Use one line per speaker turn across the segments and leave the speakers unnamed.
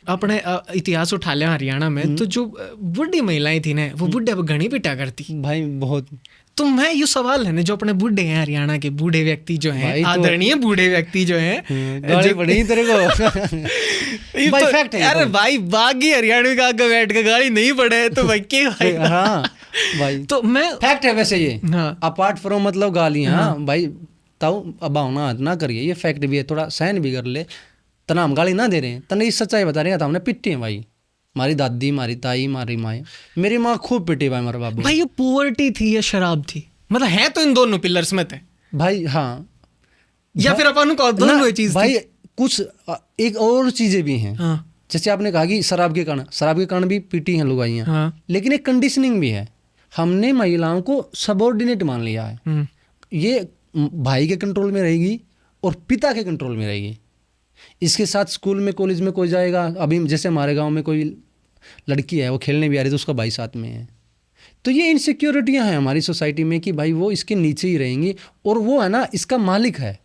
अपने इतिहास उठा लिया हरियाणा में, तो जो बूढ़ी महिलाएं थी ना, वो बुढ़े अब घनी पिटा करती
भाई बहुत।
तो मैं ये सवाल है ना, जो अपने बूढ़े हैं हरियाणा के, बूढ़े व्यक्ति जो हैं, आदरणीय बूढ़े व्यक्ति जो हैं,
गाली पड़ी तेरे को भाई, फैक्ट है
अरे भाई बागी हरियाणवी का आगे बैठ के गाली नहीं पड़े तो भाई के भाई।
हाँ भाई,
तो मैं
फैक्ट है वैसे ये, अपार्ट फ्रॉम मतलब गालियाँ भाई, ताऊ अब ना ना करिए, ये फैक्ट भी है, थोड़ा सहन भी कर ले। तना हम गाली ना दे रहे हैं, तने इस सच्चाई बता रहे हैं, हमने पिट्टी है भाई, हमारी दादी, हमारी ताई, हमारी माँ, मेरी माँ खूब पिटी भाई, हमारे बाबू।
भाई ये पुअर्टी थी या शराब थी, मतलब है तो इन दोनों पिलर्स में थे
भाई। हाँ,
या फिर अपन को दोनों चीज
भाई कुछ एक और चीजें भी हैं।
हाँ।
जैसे आपने कहा कि शराब के कारण भी पीटी हैं लुगाइयाँ।
हाँ।
लेकिन एक कंडीशनिंग भी है, हमने महिलाओं को सबऑर्डिनेट मान लिया है। ये भाई के कंट्रोल में रहेगी और पिता के कंट्रोल में रहेगी। इसके साथ स्कूल में, कॉलेज में कोई जाएगा, अभी जैसे हमारे गांव में कोई लड़की है, वो खेलने भी आ रही है, तो उसका भाई साथ में है। तो ये इनसिक्योरिटियां हैं हमारी सोसाइटी में कि भाई वो इसके नीचे ही रहेंगी, और वो है ना इसका मालिक है,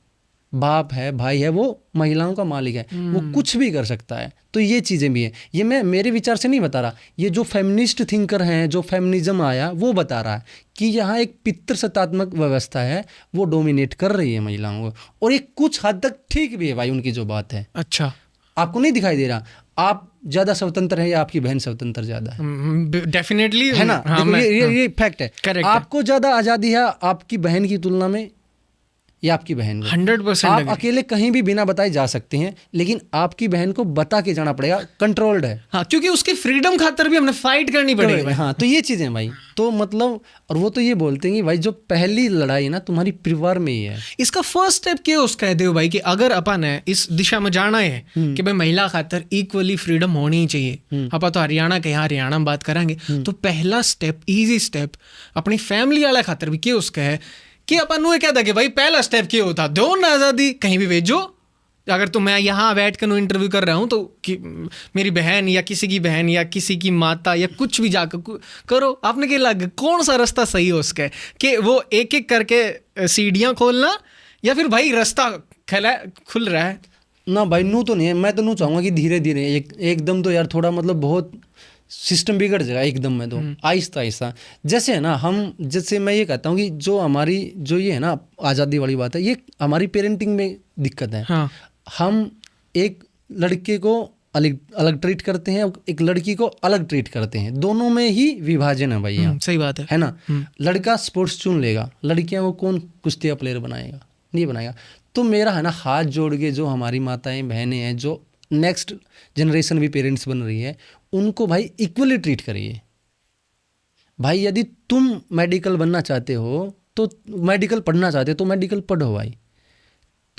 बाप है, भाई है, वो महिलाओं का मालिक है, वो कुछ भी कर सकता है। तो ये चीज़ें भी हैं। ये मैं मेरे विचार से नहीं बता रहा, ये जो फेमिनिस्ट थिंकर हैं, जो फेमिनिज्म आया, वो बता रहा है कि यहाँ एक पितृसत्तात्मक व्यवस्था है, वो डोमिनेट कर रही है महिलाओं को, और ये कुछ हद तक ठीक भी है भाई उनकी जो बात है।
अच्छा,
आपको नहीं दिखाई दे रहा आप ज़्यादा स्वतंत्र है या आपकी बहन स्वतंत्र ज़्यादा है?
डेफिनेटली
है ना।
हाँ,
ये फैक्ट है।
Correct
आपको ज़्यादा आज़ादी है आपकी बहन की तुलना में, या आपकी बहन को
100%
आप अकेले कहीं भी बिना बताए जा सकते हैं, लेकिन आपकी बहन को बता के जाना पड़ेगा, कंट्रोल्ड है।
हाँ, क्योंकि उसकी फ्रीडम खातर भी हमने फाइट करनी पड़ेगी।
हाँ, तो ये चीज़ें भाई, तो मतलब, और वो तो ये बोलते हैं कि भाई जो पहली लड़ाई ना तुम्हारी परिवार में ही है।
इसका फर्स्ट स्टेप क्या उसका है देव भाई, कि अगर अपन है इस दिशा में जाना है कि भाई महिला खातर इक्वली फ्रीडम होनी चाहिए, अपन तो हरियाणा के यहाँ हरियाणा में बात करेंगे, तो पहला स्टेप, इजी स्टेप अपनी फैमिली वाला खातर भी क्या उसका है कि अपन वो क्या था कि भाई पहला स्टेप क्या होता, दो ना आज़ादी, कहीं भी भेजो। अगर तो मैं यहाँ बैठ कर इंटरव्यू कर रहा हूँ तो कि मेरी बहन या किसी की बहन या किसी की माता या कुछ भी जाकर करो, आपने क्या लगा कौन सा रास्ता सही हो उसका, कि वो एक एक करके सीढ़ियाँ खोलना, या फिर भाई रास्ता खुल रहा है
ना? भाई नू तो नहीं है, मैं तो नू चाहूँगा कि धीरे धीरे, एकदम तो यार थोड़ा मतलब बहुत सिस्टम बिगड़ जाएगा एकदम में, तो आहिस्ता आहिस्ता। जैसे है ना, जैसे मैं ये कहता हूँ कि जो हमारी जो ये है ना आज़ादी वाली बात है, ये हमारी पेरेंटिंग में दिक्कत है।
हाँ।
हम एक लड़के को अलग ट्रीट करते हैं, एक लड़की को अलग ट्रीट करते हैं, दोनों में ही विभाजन है भाई यहाँ।
सही बात
है ना। लड़का स्पोर्ट्स चुन लेगा, लड़कियां को कौन कुश्ती प्लेयर बनाएगा? नहीं बनाएगा। तो मेरा है ना हाथ जोड़ के जो हमारी माताएं बहनें हैं, जो नेक्स्ट जनरेशन भी पेरेंट्स बन रही है, उनको भाई इक्वली ट्रीट करिए। भाई यदि तुम मेडिकल बनना चाहते हो, तो मेडिकल पढ़ना चाहते हो तो मेडिकल पढ़ो भाई।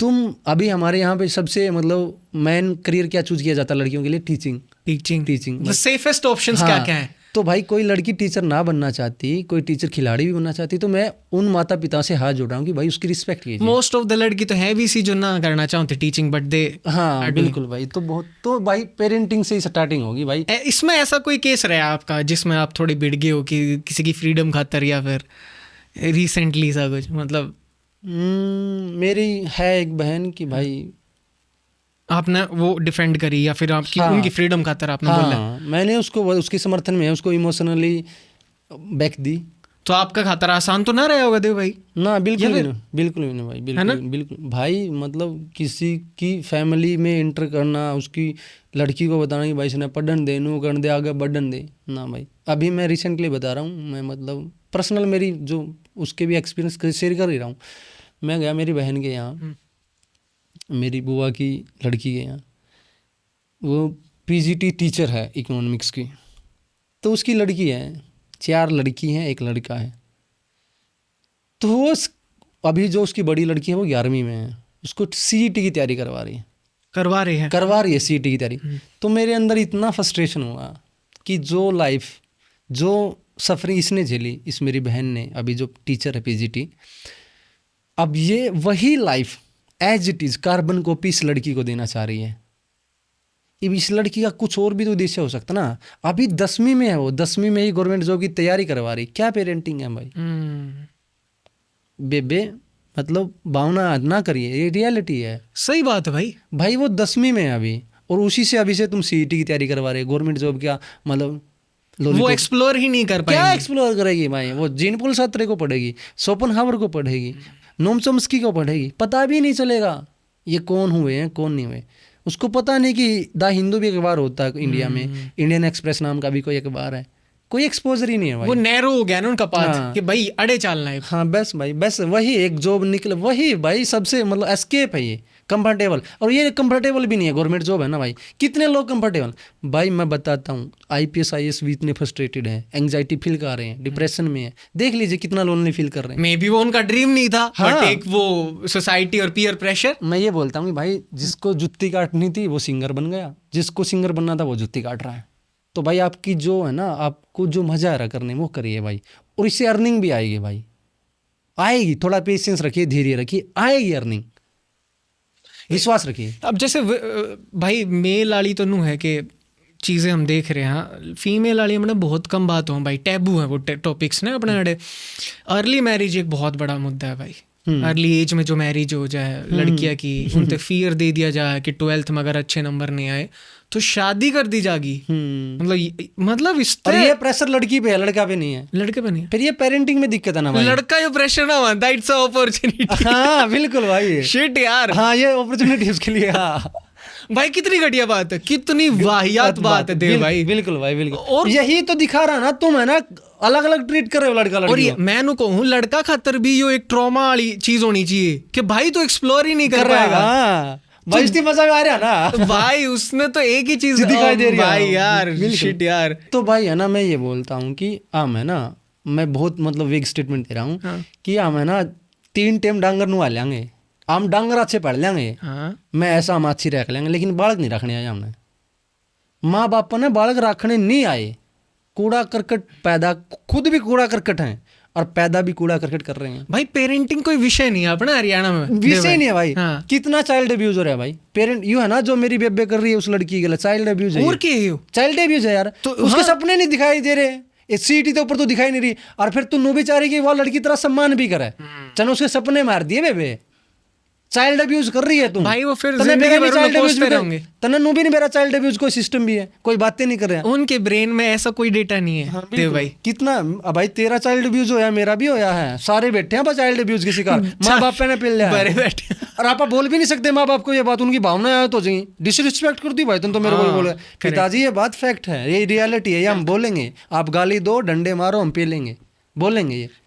तुम अभी हमारे यहाँ पे सबसे मतलब मेन करियर क्या चूज किया जाता है लड़कियों के लिए? टीचिंग
सेफेस्ट ऑप्शंस क्या क्या है।
तो भाई कोई लड़की टीचर ना बनना चाहती, कोई टीचर खिलाड़ी भी बनना चाहती, तो मैं उन माता पिता से हाथ जोड़ रहा हूँ कि भाई उसकी रिस्पेक्ट कीजिए।
मोस्ट ऑफ द लड़की तो है भी सी जो ना करना चाहते टीचिंग, बट दे
हाँ बिल्कुल भाई। तो बहुत, तो भाई पेरेंटिंग से ही स्टार्टिंग होगी भाई।
इसमें ऐसा कोई केस रहा आपका जिसमें आप थोड़े बिड़ गए हो कि किसी की फ्रीडम खातर, या फिर रिसेंटली सा कुछ मतलब?
मेरी है एक बहन की भाई
आपने वो डिफेंड करी, या फिर आपकी उनकी फ्रीडम खातर आपने बोला?
मैंने उसको, उसके समर्थन में उसको इमोशनली बैक दी।
तो आपका खातर आसान तो ना रहा होगा देव भाई?
ना बिल्कुल भी नहीं, बिल्कुल भी नहीं भाई, बिल्कुल भाई। मतलब किसी की फैमिली में इंटर करना, उसकी लड़की को बताना कि भाई इसने पढ़न दे, नू कर दे, आगे बढ़न दे ना भाई। अभी मैं रिसेंटली बता रहा हूँ, मैं मतलब पर्सनल मेरी जो उसके भी एक्सपीरियंस शेयर कर ही रहा हूँ। मैं गया मेरी बहन के यहाँ, मेरी बुआ की लड़की के यहाँ, वो पीजीटी टीचर है इकोनॉमिक्स की। तो उसकी लड़की है, 4 लड़की हैं, 1 लड़का है। तो वो अभी जो उसकी बड़ी लड़की है वो 11वीं में है, उसको सीईटी की तैयारी करवा रही है सीईटी की तैयारी। तो मेरे अंदर इतना फ्रस्ट्रेशन हुआ कि जो लाइफ, जो सफरिंग इसने झेली, इस मेरी बहन ने, अभी जो टीचर है पीजीटी, अब ये वही life as it is carbon copy इस लड़की को देना चाह रही है। अब इस लड़की का कुछ और भी तो उद्देश्य हो सकता ना। अभी 10वीं में है वो, 10वीं में ही गवर्नमेंट जॉब की तैयारी करवा रही। क्या पेरेंटिंग है भाई? बेबे मतलब भावना ना करिए, ये रियलिटी है।
सही बात है भाई।
भाई वो 10वीं में है अभी, और उसी से अभी से तुम सीईटी की तैयारी करवा रहे, गवर्नमेंट जॉब क्या मतलब
वो एक्सप्लोर ही नहीं कर
क्या
पाएंगे।
एक्सप्लोर करेगी भाई? वो जीन पॉल सार्त्रे को पढ़ेगी, शोपेनहावर को पढ़ेगी, नोम चॉम्स्की को पढ़ेगी, पता भी नहीं चलेगा ये कौन हुए हैं कौन नहीं हुए। उसको पता नहीं कि द हिंदू भी अखबार होता है इंडिया में, इंडियन एक्सप्रेस नाम का भी कोई अखबार है, कोई एक्सपोजर ही नहीं है भाई।
वो नैरो हो गया ना उनका पाथ
हाँ।
कि भाई अड़े चालना है।
हाँ बस भाई, बस वही एक जॉब निकले, वही भाई सबसे मतलब एस्केप है ये, कंफर्टेबल। और ये कंफर्टेबल भी नहीं है, गवर्नमेंट जॉब है ना भाई, कितने लोग कंफर्टेबल। भाई मैं बताता हूँ, IPS IAS भी इतने फ्रस्ट्रेटेड हैं, एंग्जाइटी फील कर रहे हैं, डिप्रेशन में है, देख लीजिए कितना लोनली फील कर रहे हैं।
मे बी वो उनका ड्रीम नहीं था,
हाँ।
बट एक वो सोसाइटी और पीयर प्रेशर।
मैं ये बोलता हूँ कि भाई जिसको जुत्ती काटनी थी वो सिंगर बन गया, जिसको सिंगर बनना था वो जुत्ती काट रहा है। तो भाई आपकी जो है ना, आपको जो मजा आ रहा करने वो करिए भाई, और इससे अर्निंग भी आएगी भाई, आएगी। थोड़ा पेशेंस रखिए, धैर्य रखिए, आएगी अर्निंग, विश्वास रखिए।
अब जैसे भाई मेल वाली तो नू है कि चीज़ें हम देख रहे हैं, फीमेल वाली हमने बहुत कम बात हो भाई, टैबू है वो टॉपिक्स ना अपने अड़े। अर्ली मैरिज एक बहुत बड़ा मुद्दा है भाई, अर्ली एज में जो मैरिज हो जाए लड़कियां की, उनसे फियर दे दिया जाए कि 12th में अगर अच्छे नंबर नहीं आए तो शादी कर दी जाएगी। मतलब इस
और ये प्रेशर लड़की पे है, लड़का पे नहीं है,
लड़के पे नहीं है।
फिर ये पेरेंटिंग में दिक्कत है ना भाई।
लड़का ये प्रेशर ना मानता, इट्स अ अपॉर्चुनिटी।
हाँ बिल्कुल भाई,
शिट यार।
हाँ ये अपॉर्चुनिटी उसके लिए। हाँ
भाई कितनी घटिया बात है, कितनी वाहियात बात है देव भाई।
बिल्कुल भाई बिल्कुल।
और
यही तो दिखा रहा ना, तुम है ना अलग अलग ट्रीट कर रहे हो लड़का लड़की।
और ये मैं नु कहूँ लड़का खातर भी यो एक ट्रॉमा वाली चीज होनी चाहिए कि भाई तो एक्सप्लोर ही नहीं कर पाएगा।
हाँ भाई इतनी मजा आ रहा ना
भाई उसने तो एक ही चीज
दिखाई दे रही है
भाई यार, शिट यार।
तो भाई है ना, मैं ये बोलता हूँ कि हम है ना, मैं बहुत मतलब वेग स्टेटमेंट दे रहा हूँ
हाँ।
कि हम है ना 3 टाइम डांगर नुआ लेंगे, हम डांगर अच्छे पढ़ लेंगे,
हाँ।
मैं ऐसा हम अच्छी रख लेंगे, लेकिन बालक नहीं रखने आए हमने। माँ बाप ने बालक रखने नहीं आए, कूड़ा करकट पैदा, खुद भी कूड़ा करकट हैं और पैदा भी कूड़ा करकट कर रहे हैं।
भाई पेरेंटिंग कोई विषय नहीं है अपना हरियाणा में,
विषय नहीं है भाई।
हाँ।
कितना चाइल्ड अब्यूज हो रहा है भाई, पेरेंट यू है ना, जो मेरी बेबे कर रही है उस लड़की के लिए चाइल्ड अब्यूज है।
और क्या है यो?
चाइल्ड अब्यूज है यार।
तो
उसके सपने नहीं दिखाई दे रहे, सीटी के ऊपर तो दिखाई नहीं रही, और फिर तू नो भी चाह रही कि वो लड़की तरह सम्मान भी करे, चलो उसके सपने मार दिए बेबे। चाइल्ड अब्यूज कर रही है तुम
भाई वो फिर
तने
जिंदगी
मेरा
भर
भी चाइल्ड
कोसते
अब्यूज
रहेंगे।
तने नो भी नहीं, मेरा चाइल्ड अब्यूज कोई सिस्टम भी है, कोई बातें नहीं कर रहे हैं।
उनके ब्रेन में ऐसा कोई डेटा नहीं है।
हाँ,
देव भाई
कितना अब भाई तेरा चाइल्ड अब्यूज होया, मेरा भी होया है, सारे बैठे हैं चाइल्ड अब्यूज के शिकार। माँ बाप ने पिल लिया
बड़े बैठे।
और आप बोल भी नहीं सकते माँ बाप को ये बात, उनकी भावना आए तो जी डिसरिस्पेक्ट कर दी भाई तुम तो मेरे को बोले। पिताजी ये बात फैक्ट है, ये रियलिटी है, ये हम बोलेंगे, आप गाली दो डंडे मारो हम पी लेंगे, बोलेंगे ये।